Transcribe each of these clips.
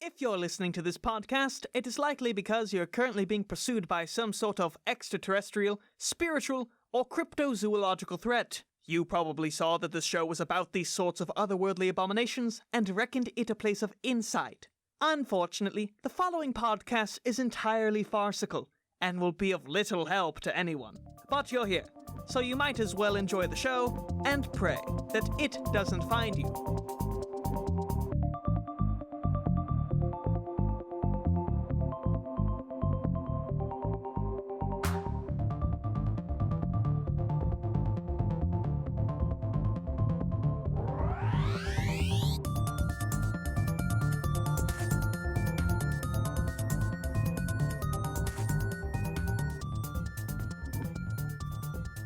If you're listening to this podcast, it is likely because you're currently being pursued by some sort of extraterrestrial, spiritual, or cryptozoological threat. You probably saw that this show was about these sorts of otherworldly abominations and reckoned it a place of insight. Unfortunately, the following podcast is entirely farcical and will be of little help to anyone. But you're here, so you might as well enjoy the show and pray that it doesn't find you.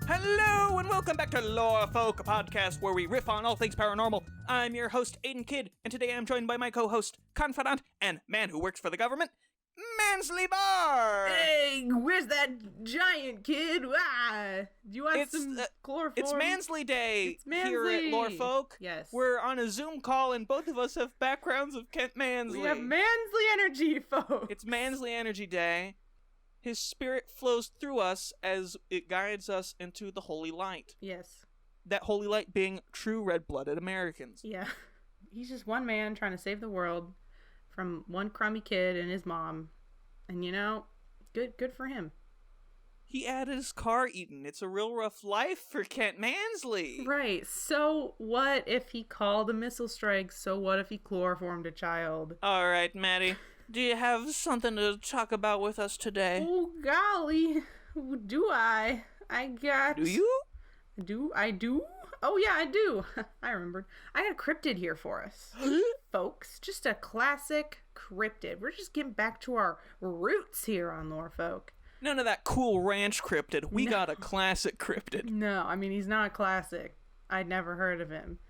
Hello and welcome back to Lore Folk, a podcast where we riff on all things paranormal. I'm your host, Aidan Kidd, and today I'm joined by my co-host, confidant, and man who works for the government, Maddie Barr! Hey, where's that giant kid? Do you want some chloroform? It's Mansley Day Mansley. here at Lore Folk. Yes. We're on a Zoom call and both of us have backgrounds of Kent Mansley. We have Mansley energy, folks. It's Mansley Energy Day. His spirit flows through us as it guides us into the holy light. Yes. That holy light being true red-blooded Americans. Yeah. He's just one man trying to save the world from one crummy kid and his mom. And you know, good for him. He had his car eaten. It's a real rough life for Kent Mansley. Right. So what if he called a missile strike? So what if he chloroformed a child? All right, Maddie. Do you have something to talk about with us today? Oh, golly. Do I? Do you? I do? Oh, yeah, I do. I remembered. I got a cryptid here for us. Folks, just a classic cryptid. We're just getting back to our roots here on Lore Folk. None of that cool ranch cryptid. We got a classic cryptid. No, I mean, he's not classic. I'd never heard of him.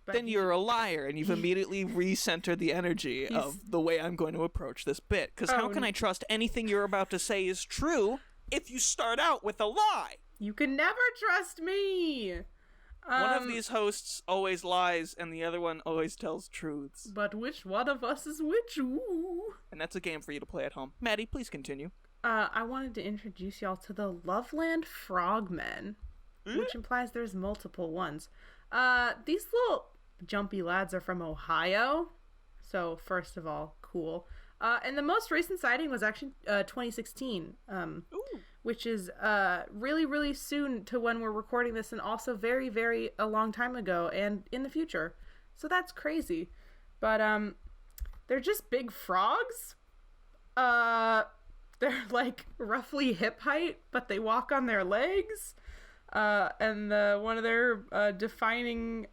But then you're a liar, and you've immediately recentered the energy of the way I'm going to approach this bit. Because how can I trust anything you're about to say is true if you start out with a lie? You can never trust me! One of these hosts always lies, and the other one always tells truths. But which one of us is which? Ooh. And that's a game for you to play at home. Maddie, please continue. I wanted to introduce y'all to the Loveland Frogmen, which implies there's multiple ones. These little jumpy lads are from Ohio, so first of all, cool. And the most recent sighting was actually 2016, which is really, really soon to when we're recording this, and also very, very a long time ago and in the future. So that's crazy. But they're just big frogs. They're like roughly hip height, but they walk on their legs. And one of their defining,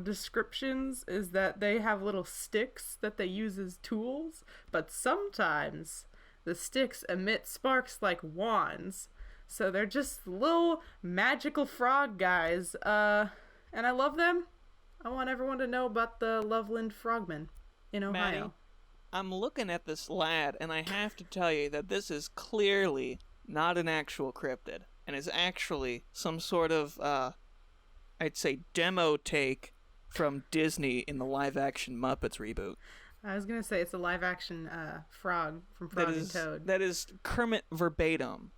descriptions is that they have little sticks that they use as tools, but sometimes the sticks emit sparks like wands. So they're just little magical frog guys. And I love them. I want everyone to know about the Loveland Frogmen in Ohio. Maddie, I'm looking at this lad, and I have to tell you that this is clearly not an actual cryptid. And is actually some sort of, I'd say, demo take from Disney in the live-action Muppets reboot. I was going to say it's a live-action frog from Frog and Toad. That is Kermit verbatim.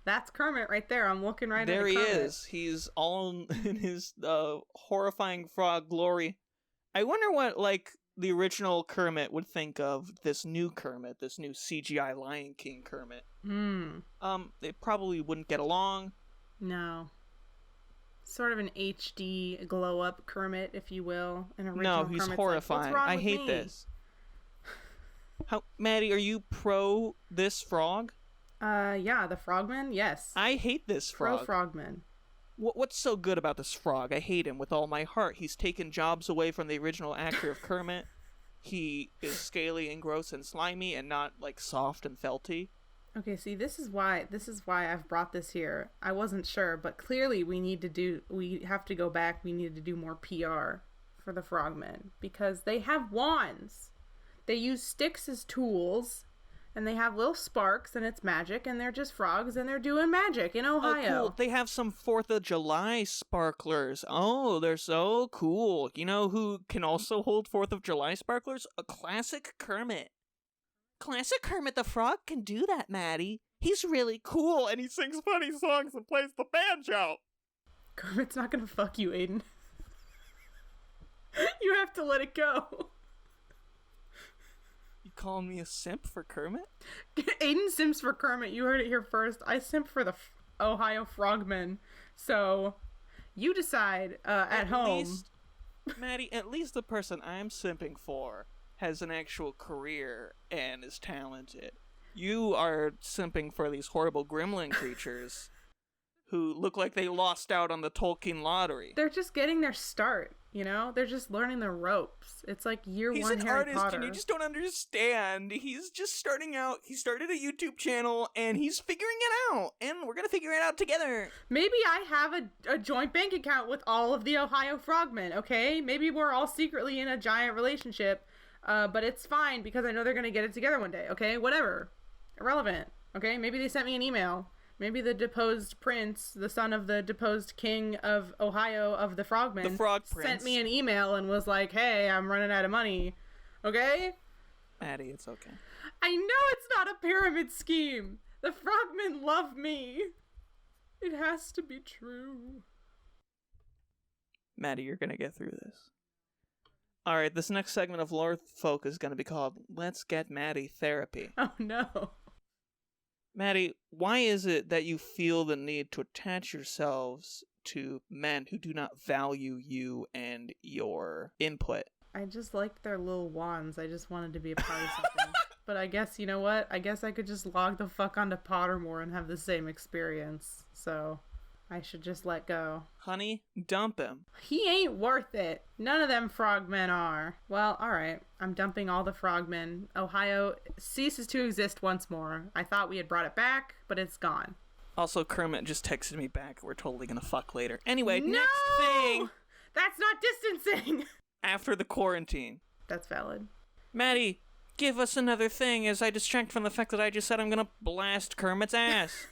That's Kermit right there. I'm looking right there at Kermit. There he is. He's all in his horrifying frog glory. I wonder what, the original Kermit would think of this new Kermit, this new CGI Lion King Kermit. They probably wouldn't get along. No. Sort of an HD glow-up Kermit, if you will. An original No, he's Kermit's horrifying. Like, I hate this. Maddie, are you pro this frog? Yeah, the frogman, yes. I hate this frog. Pro frogman. What's so good about this frog? I hate him with all my heart. He's taken jobs away from the original actor of Kermit. He is scaly and gross and slimy and not, soft and felty. Okay, see, this is why I've brought this here. I wasn't sure, but clearly we have to go back. We need to do more PR for the frogmen because they have wands. They use sticks as tools. And they have little sparks, and it's magic, and they're just frogs, and they're doing magic in Ohio. Oh, cool. They have some 4th of July sparklers. Oh, they're so cool. You know who can also hold 4th of July sparklers? A classic Kermit. Classic Kermit the Frog can do that, Maddie. He's really cool, and he sings funny songs and plays the banjo. Kermit's not gonna fuck you, Aidan. You have to let it go. You calling me a simp for Kermit? Aidan simps for Kermit. You heard it here first. I simp for the Ohio Frogmen. So, you decide at home. Maddie, at least the person I'm simping for has an actual career and is talented. You are simping for these horrible gremlin creatures who look like they lost out on the Tolkien lottery. They're just getting their start, you know? They're just learning the ropes. It's like year He's one an Harry artist, Potter. and you just don't understand. He's just starting out. He started a YouTube channel, and he's figuring it out. And we're gonna figure it out together. Maybe I have a joint bank account with all of the Ohio Frogmen, okay? Maybe we're all secretly in a giant relationship, but it's fine because I know they're gonna get it together one day, okay? Whatever. Irrelevant, okay? Maybe they sent me an email. Maybe the deposed prince, the son of the deposed king of Ohio of the Frogmen, the Frog Prince, sent me an email and was like, hey, I'm running out of money. Okay? Maddie, it's okay. I know it's not a pyramid scheme. The Frogmen love me. It has to be true. Maddie, you're gonna get through this. Alright, this next segment of Lore Folk is gonna be called Let's Get Maddie Therapy. Oh no. Maddie, why is it that you feel the need to attach yourselves to men who do not value you and your input? I just like their little wands. I just wanted to be a part of something. But I guess, you know what? I guess I could just log the fuck onto Pottermore and have the same experience. So I should just let go. Honey, dump him. He ain't worth it. None of them frogmen are. Well, alright. I'm dumping all the frogmen. Ohio ceases to exist once more. I thought we had brought it back, but it's gone. Also, Kermit just texted me back. We're totally gonna fuck later. Anyway, No! next thing. That's not distancing! After the quarantine. That's valid. Maddie, give us another thing as I distract from the fact that I just said I'm gonna blast Kermit's ass.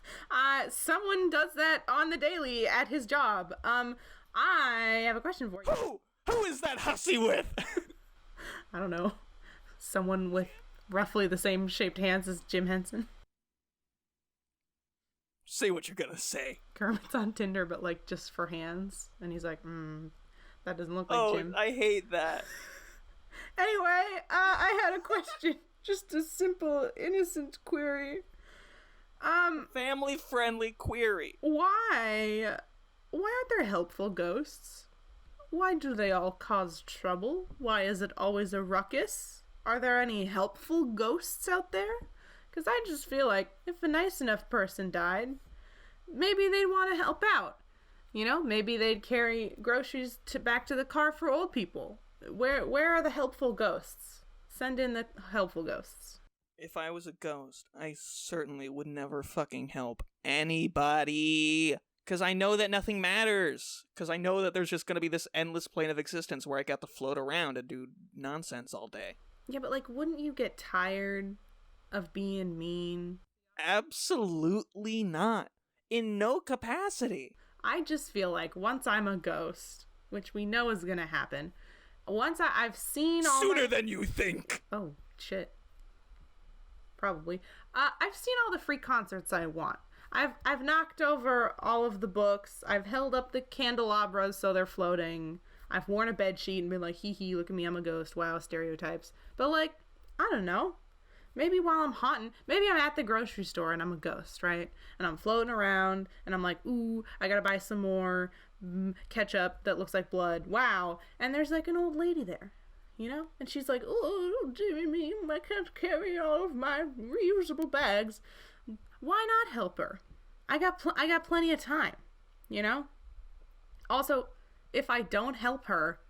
Someone does that on the daily at his job. I have a question for you. Who is that hussy with? I don't know. Someone with roughly the same shaped hands as Jim Henson. Say what you're gonna say. Kermit's on Tinder, but like just for hands. And he's like, that doesn't look like Jim. I hate that. Anyway, I had a question. Just a simple, innocent query. Family-friendly query. Why aren't there helpful ghosts? Why do they all cause trouble? Why is it always a ruckus? Are there any helpful ghosts out there? Because I just feel like if a nice enough person died, maybe they'd want to help out. You know, maybe they'd carry groceries back to the car for old people. Where are the helpful ghosts? Send in the helpful ghosts. If I was a ghost, I certainly would never fucking help anybody. Because I know that nothing matters. Because I know that there's just going to be this endless plane of existence where I got to float around and do nonsense all day. Yeah, but like, wouldn't you get tired of being mean? Absolutely not. In no capacity. I just feel like once I'm a ghost, which we know is going to happen, once I've seen all Sooner than you think. Oh, shit. Probably. I've seen all the free concerts I want. I've knocked over all of the books. I've held up the candelabras so they're floating. I've worn a bedsheet and been like, hee hee, look at me, I'm a ghost. Wow, stereotypes. But like, I don't know. Maybe while I'm haunting, maybe I'm at the grocery store and I'm a ghost, right? And I'm floating around and I'm like, ooh, I gotta buy some more ketchup that looks like blood. Wow. And there's like an old lady there, you know? And she's like, oh, dear me, I can't carry all of my reusable bags. Why not help her? I got plenty of time, you know? Also, if I don't help her,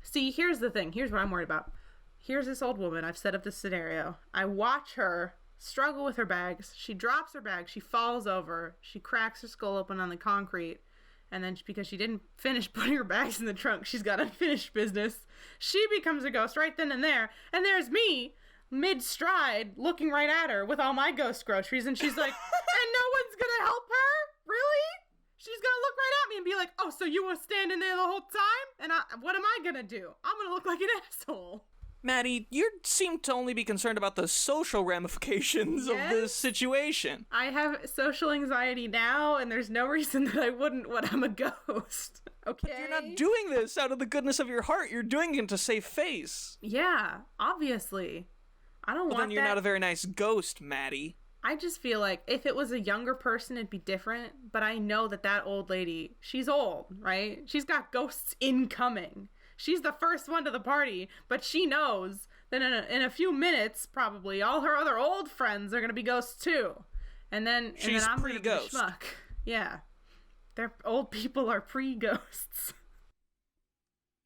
see, here's the thing. Here's what I'm worried about. Here's this old woman. I've set up this scenario. I watch her struggle with her bags. She drops her bag. She falls over. She cracks her skull open on the concrete. And then because she didn't finish putting her bags in the trunk, she's got unfinished business. She becomes a ghost right then and there. And there's me mid-stride, looking right at her with all my ghost groceries, and she's like, and no one's gonna help her? Really? She's gonna look right at me and be like, oh, so you were standing there the whole time? And what am I gonna do? I'm gonna look like an asshole. Maddie, you seem to only be concerned about the social ramifications of this situation. I have social anxiety now, and there's no reason that I wouldn't when I'm a ghost. Okay? But you're not doing this out of the goodness of your heart. You're doing it to save face. Yeah, obviously. I don't want that. Then you're not a very nice ghost, Maddie. I just feel like if it was a younger person, it'd be different. But I know that old lady, she's old, right? She's got ghosts incoming. She's the first one to the party, but she knows that in a few minutes, probably, all her other old friends are going to be ghosts too. And then I'm going to be schmuck. Yeah. Old people are pre-ghosts.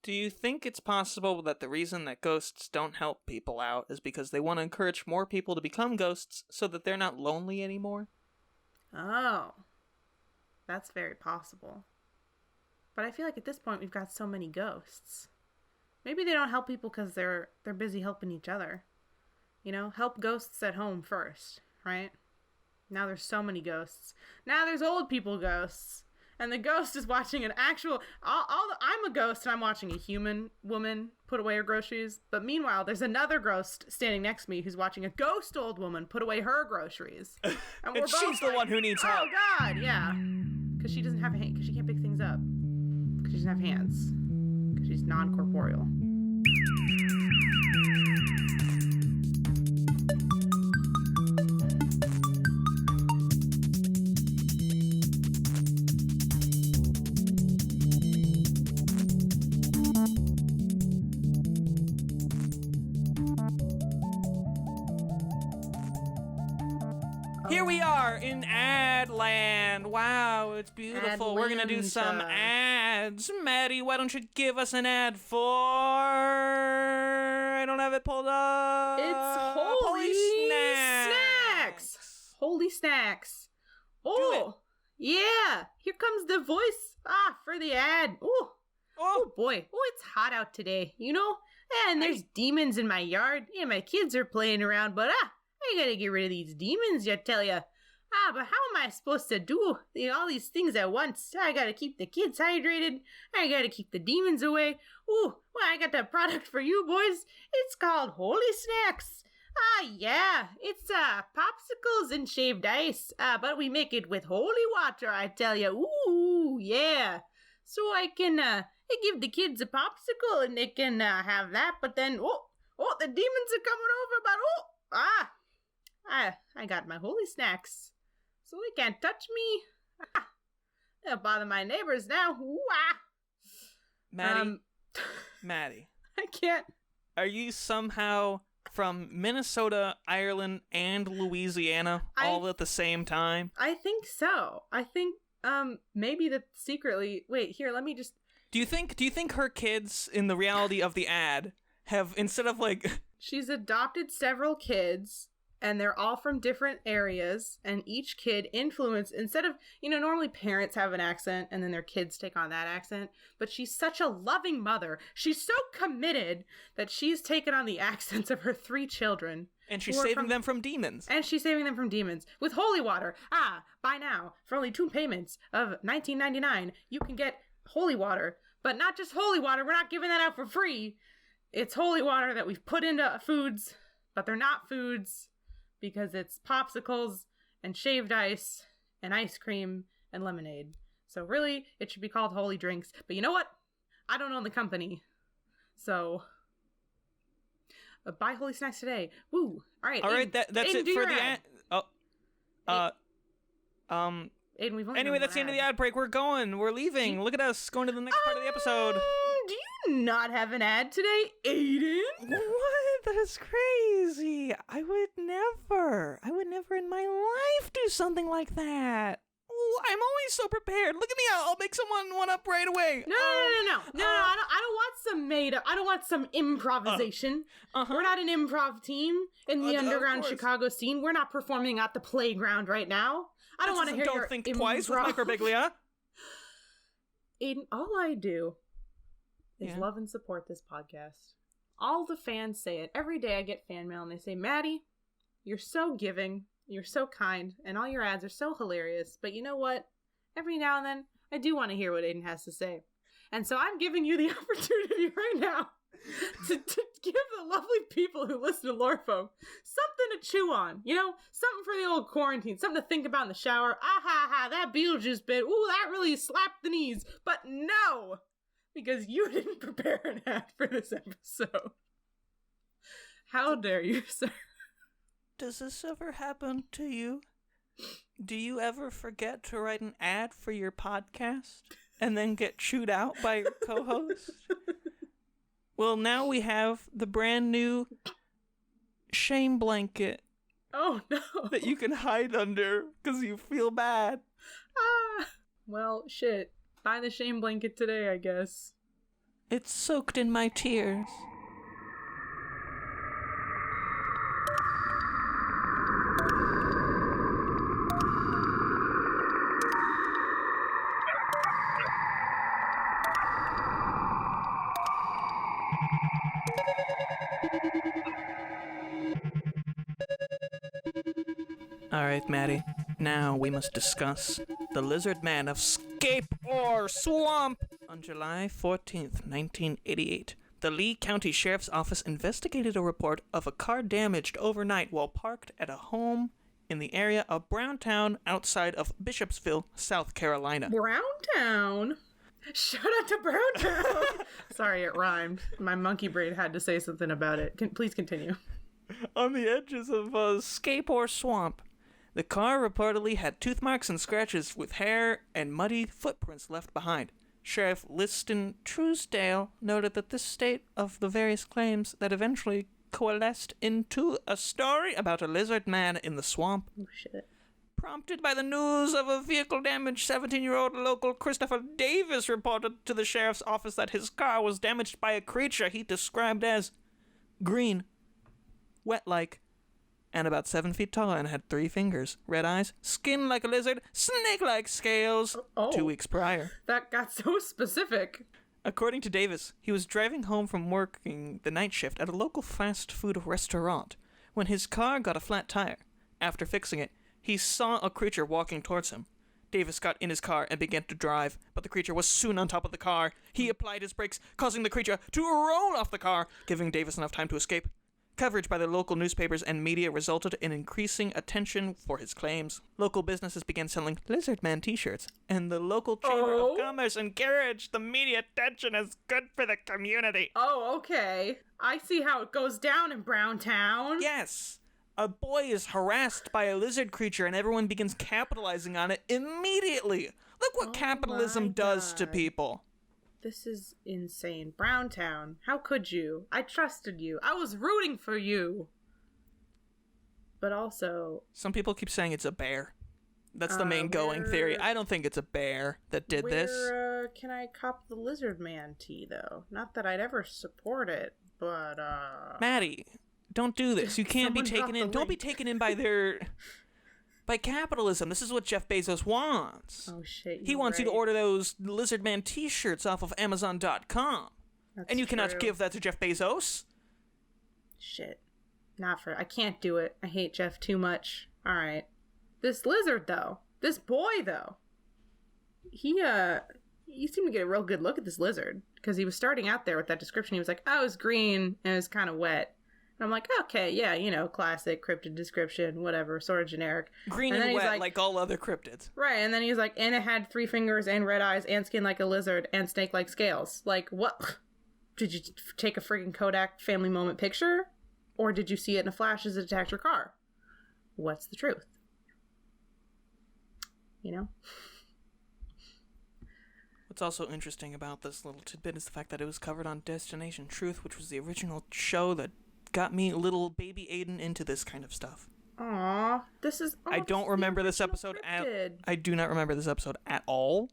Do you think it's possible that the reason that ghosts don't help people out is because they want to encourage more people to become ghosts so that they're not lonely anymore? Oh. That's very possible. But I feel like at this point we've got so many ghosts. Maybe they don't help people because they're busy helping each other. You know, help ghosts at home first, right? Now there's so many ghosts. Now there's old people ghosts. And the ghost is watching an actual... I'm a ghost and I'm watching a human woman put away her groceries. But meanwhile, there's another ghost standing next to me who's watching a ghost old woman put away her groceries. And we're both she's the one who needs help. Oh, God, yeah. Because she doesn't have a hand. Because she can't pick things up. Because she doesn't have hands. Because she's non-corporeal. Here we are in ad land. Wow, it's beautiful. We're gonna do some ads. Maddie, why don't you give us an ad for... I don't have it pulled up. It's Holy Snacks. Holy Snacks. Oh, yeah. Here comes the voice. For the ad. Oh boy. Oh, it's hot out today, you know? And there's demons in my yard. Yeah, my kids are playing around, but I gotta get rid of these demons, I tell ya. But how am I supposed to do all these things at once? I gotta keep the kids hydrated. I gotta keep the demons away. Ooh, well, I got the product for you boys. It's called Holy Snacks. Yeah, it's popsicles and shaved ice. But we make it with holy water, I tell ya. Ooh, yeah. So I can I give the kids a popsicle and they can have that. But then, the demons are coming over. But I got my Holy Snacks, so they can't touch me. They'll bother my neighbors now. Maddie. I can't. Are you somehow from Minnesota, Ireland, and Louisiana all at the same time? I think so. I think maybe that secretly. Wait, here, let me just. Do you think her kids in the reality of the ad have, instead of like... She's adopted several kids, and they're all from different areas, and each kid influenced, instead of, normally parents have an accent, and then their kids take on that accent, but she's such a loving mother. She's so committed that she's taken on the accents of her 3 children. And she's saving them from demons. And she's saving them from demons. With holy water. Buy now. For only 2 payments of $19.99, you can get holy water. But not just holy water, we're not giving that out for free. It's holy water that we've put into foods, but they're not foods because it's popsicles and shaved ice and ice cream and lemonade. So really, it should be called holy drinks. But you know what? I don't own the company. So buy Holy Snacks today. Woo. All right. All right, that's Aidan, it for the ad. Aidan, we've only anyway, that's the end of the ad break. We're going. We're leaving. Look at us going to the next part of the episode. Do you not have an ad today, Aidan? What? That's crazy. I would never in my life do something like that. Ooh, I'm always so prepared. Look at me. I'll make someone one up right away. No. I don't want some made up. I don't want some improvisation. We're not an improv team in the underground Chicago scene. We're not performing at the playground right now. I don't want to hear your Don't think twice with Mike Birbiglia. Aidan, all I do is love and support this podcast. All the fans say it. Every day I get fan mail and they say, Maddie, you're so giving, you're so kind, and all your ads are so hilarious. But you know what? Every now and then, I do want to hear what Aidan has to say. And so I'm giving you the opportunity right now to give the lovely people who listen to Lorefolk something to chew on. You know, something for the old quarantine, something to think about in the shower. Ah ha ha, that Beetlejuice bit. Ooh, that really slapped the knees. But no! Because you didn't prepare an ad for this episode. How dare you, sir? Does this ever happen to you? Do you ever forget to write an ad for your podcast and then get chewed out by your co-host? Well, now we have the brand new shame blanket. Oh, no. That you can hide under because you feel bad. Ah. Well, shit. Buy the shame blanket today, I guess. It's soaked in my tears. Alright, Maddie. Now we must discuss the Lizardman of S-Hor-ce. On July 14th, 1988, the Lee County Sheriff's Office investigated a report of a car damaged overnight while parked at a home in the area of Browntown outside of Bishopsville, South Carolina. Browntown? Shout out to Browntown! Sorry, it rhymed. My monkey brain had to say something about it. Please continue. On the edges of a S-Hor-ce. The car reportedly had tooth marks and scratches with hair and muddy footprints left behind. Sheriff Liston Truesdale noted that this state of the various claims that eventually coalesced into a story about a lizard man in the swamp. Oh, shit. Prompted by the news of a vehicle damage, 17-year-old local Christopher Davis reported to the sheriff's office that his car was damaged by a creature he described as green, wet-like, and about 7 feet tall and had 3 fingers, red eyes, skin like a lizard, snake-like scales. Oh. 2 weeks prior. That got so specific. According to Davis, he was driving home from working the night shift at a local fast food restaurant when his car got a flat tire. After fixing it, he saw a creature walking towards him. Davis got in his car and began to drive, but the creature was soon on top of the car. He applied his brakes, causing the creature to roll off the car, giving Davis enough time to escape. Coverage by the local newspapers and media resulted in increasing attention for his claims. Local businesses began selling Lizardman t-shirts, and the local Chamber of Commerce encouraged the media attention as good for the community. Oh, okay. I see how it goes down in Browntown. Yes. A boy is harassed by a lizard creature and everyone begins capitalizing on it immediately. Look what capitalism does to people. This is insane. Browntown, how could you? I trusted you. I was rooting for you. But also... Some people keep saying it's a bear. That's the main going theory. I don't think it's a bear that did this. Where can I cop the Lizardman tea, though? Not that I'd ever support it, but, Maddie, don't do this. You can't be taken in. Don't be link. taken in by their... by capitalism. This is what Jeff Bezos wants. Oh, shit. He wants you to order those Lizardman t-shirts off of Amazon.com. And you cannot give that to Jeff Bezos. Shit. I can't do it. I hate Jeff too much. Alright. This lizard, though. This boy, though. He seemed to get a real good look at this lizard. Because he was starting out there with that description. He was like, oh, it was green and it was kind of wet. And I'm like, okay, yeah, you know, classic cryptid description, whatever, sort of generic. Green and wet, like all other cryptids. Right, and then he's like, and it had 3 fingers and red eyes and skin like a lizard and snake-like scales. Like, what? Did you take a friggin' Kodak family moment picture? Or did you see it in a flash as it attacked your car? What's the truth? You know? What's also interesting about this little tidbit is the fact that it was covered on Destination Truth, which was the original show that got me, little baby Aidan, into this kind of stuff. Aww, this is... I don't remember this episode I do not remember this episode at all.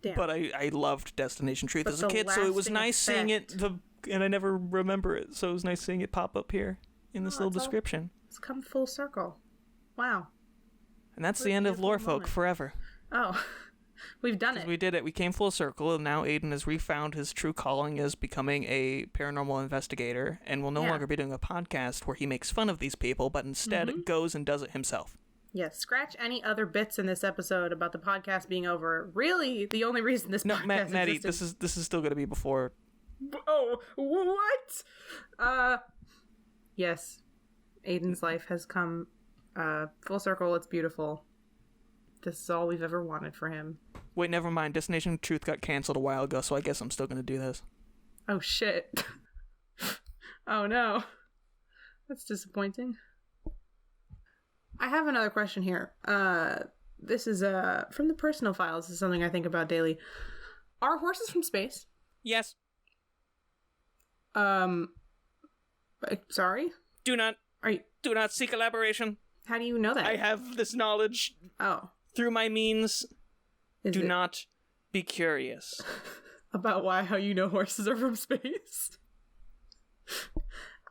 Damn. But I loved Destination Truth as a kid, so it was nice seeing it, and I never remember it, so it was nice seeing it pop up here in this little description. It's come full circle. Wow. And that's the end of Lorefolk forever. Oh. We've done it. We did it. We came full circle, and now Aidan has refound his true calling as becoming a paranormal investigator, and will no longer be doing a podcast where he makes fun of these people, but instead goes and does it himself. Yes, scratch any other bits in this episode about the podcast being over. Really, the only reason this podcast Maddie, existed... this is still going to be before. Oh, what? Yes, Aidan's life has come full circle. It's beautiful. This is all we've ever wanted for him. Wait, never mind. Destination Truth got canceled a while ago, so I guess I'm still going to do this. Oh, shit. Oh, no. That's disappointing. I have another question here. This is from the personal files. This is something I think about daily. Are horses from space? Yes. Sorry? Do not seek elaboration. How do you know that? I have this knowledge. Oh. Through my means. Do not be curious. About how you know horses are from space?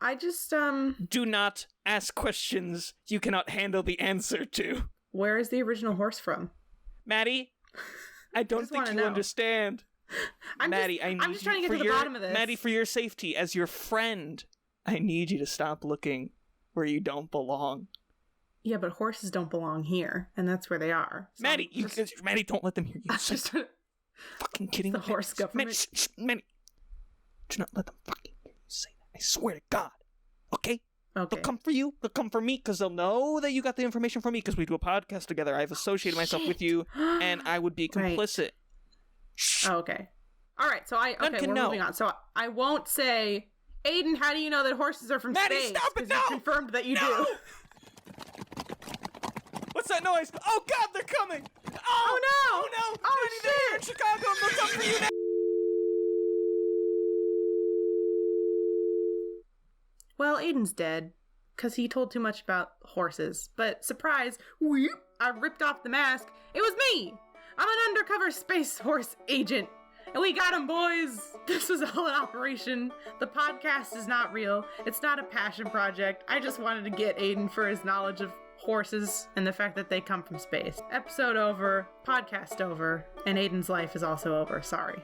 I just, Do not ask questions you cannot handle the answer to. Where is the original horse from? Maddie, I don't think you understand. I'm just trying to get to the bottom of this. Maddie, for your safety, as your friend, I need you to stop looking where you don't belong. Yeah, but horses don't belong here, and that's where they are. So Maddie, Maddie, don't let them hear you. Fucking kidding me. The horse government. Maddie, do not let them fucking hear you say that. I swear to God. Okay? They'll come for you. They'll come for me, because they'll know that you got the information from me, because we do a podcast together. I've associated myself with you, and I would be complicit. Right. Oh, okay. All right, so we're moving on. So I won't say, Aidan, how do you know that horses are from Maddie, space? Stop it, no! You confirmed that you do. What's that noise? Oh, God, they're coming! Oh no! Oh, no! Oh, Maddie, they're here in Chicago, and they'll come for you now! Well, Aidan's dead, because he told too much about horses. But, surprise, whoop, I ripped off the mask. It was me! I'm an undercover space horse agent. And we got him, boys! This was all an operation. The podcast is not real. It's not a passion project. I just wanted to get Aidan for his knowledge of horses and the fact that they come from space. Episode over, podcast over, and Aidan's life is also over. Sorry.